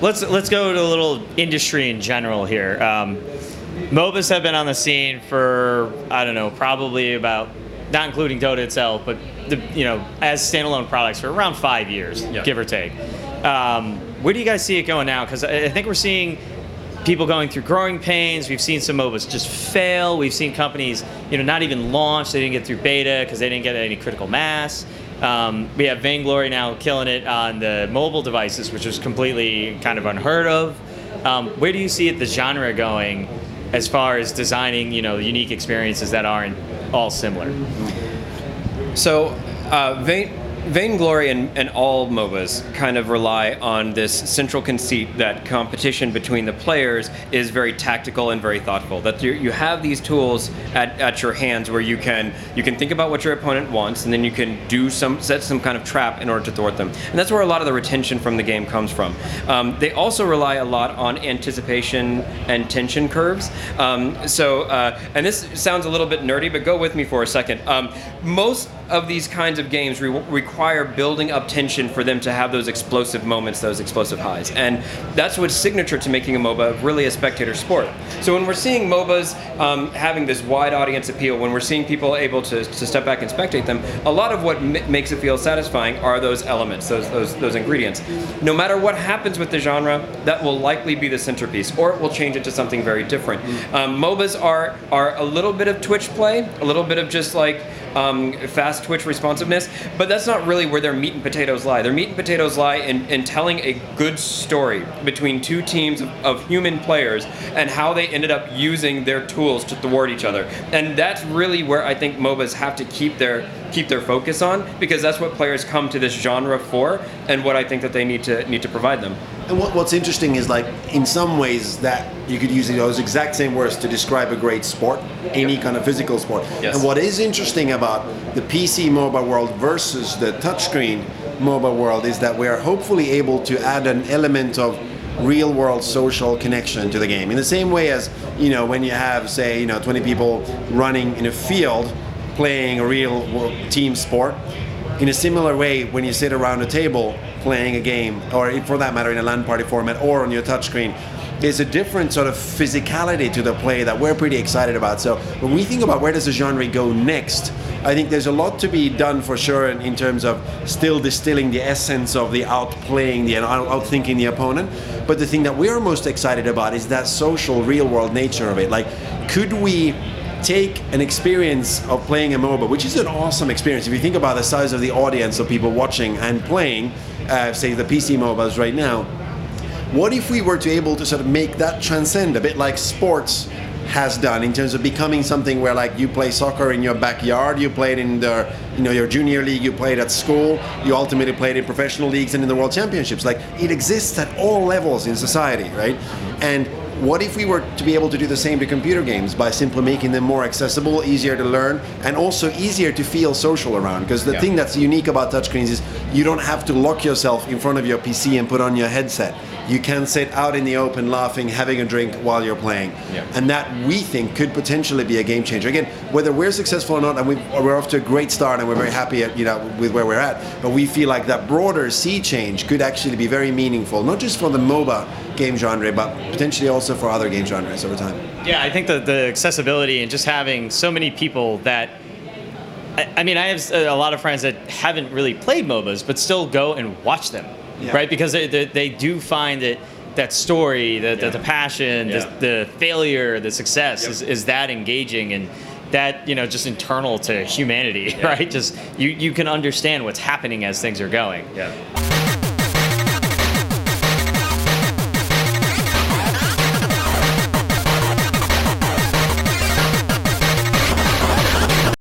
Let's go to a little industry in general here. MOBAs have been on the scene for, I don't know, probably about, not including Dota itself, but as standalone products for around 5 years, give or take. Where do you guys see it going now? Because I think we're seeing people going through growing pains. We've seen some MOBAs just fail. We've seen companies, not even launch. They didn't get through beta because they didn't get any critical mass. We have Vainglory now killing it on the mobile devices, which is completely kind of unheard of. Where do you see the genre going as far as designing, unique experiences that aren't all similar? So, Vainglory and all MOBAs kind of rely on this central conceit that competition between the players is very tactical and very thoughtful. That you have these tools at your hands where you can think about what your opponent wants, and then you can set some kind of trap in order to thwart them. And that's where a lot of the retention from the game comes from. They also rely a lot on anticipation and tension curves. And this sounds a little bit nerdy, but go with me for a second. Most of these kinds of games require building up tension for them to have those explosive moments, those explosive highs. And that's what's signature to making a MOBA really a spectator sport. So when we're seeing MOBAs having this wide audience appeal, when we're seeing people able to step back and spectate them, a lot of what makes it feel satisfying are those elements, those ingredients. No matter what happens with the genre, that will likely be the centerpiece, or it will change it to something very different. MOBAs are a little bit of Twitch play, a little bit of just like fast Twitch responsiveness, but that's not really where their meat and potatoes lie. Their meat and potatoes lie in telling a good story between two teams of human players and how they ended up using their tools to thwart each other. And that's really where I think MOBAs have to keep their focus on, because that's what players come to this genre for, and what I think that they need to provide them. And what's interesting is, like, in some ways that you could use those exact same words to describe a great sport, any kind of physical sport. Yes. And what is interesting about the PC MOBA world versus the touchscreen MOBA world is that we are hopefully able to add an element of real world social connection to the game. In the same way as, when you have, say, 20 people running in a field playing a real team sport, in a similar way, when you sit around a table playing a game, or for that matter in a LAN party format or on your touchscreen, there's a different sort of physicality to the play that we're pretty excited about. So when we think about where does the genre go next, I think there's a lot to be done for sure in terms of still distilling the essence of the outplaying, the outthinking the opponent. But the thing that we're most excited about is that social, real-world nature of it. Like, could we take an experience of playing a MOBA, which is an awesome experience if you think about the size of the audience of people watching and playing, say the PC MOBAs right now. What if we were to able to sort of make that transcend a bit like sports has done, in terms of becoming something where, like, you play soccer in your backyard, you played in your junior league, you played at school, you ultimately played in professional leagues and in the world championships. Like, it exists at all levels in society, right? And what if we were to be able to do the same to computer games by simply making them more accessible, easier to learn, and also easier to feel social around? Because the thing that's unique about touchscreens is you don't have to lock yourself in front of your PC and put on your headset. You can sit out in the open laughing, having a drink while you're playing. Yeah. And that, we think, could potentially be a game changer. Again, whether we're successful or not, and we're off to a great start and we're very happy with where we're at, but we feel like that broader sea change could actually be very meaningful, not just for the MOBA game genre, but potentially also for other game genres over time. Yeah, I think the accessibility and just having so many people that, I have a lot of friends that haven't really played MOBAs, but still go and watch them. Yeah. Right, because they do find that story, the passion, the failure, the success is that engaging, and that just internal to humanity, right? Just you can understand what's happening as things are going. Yeah.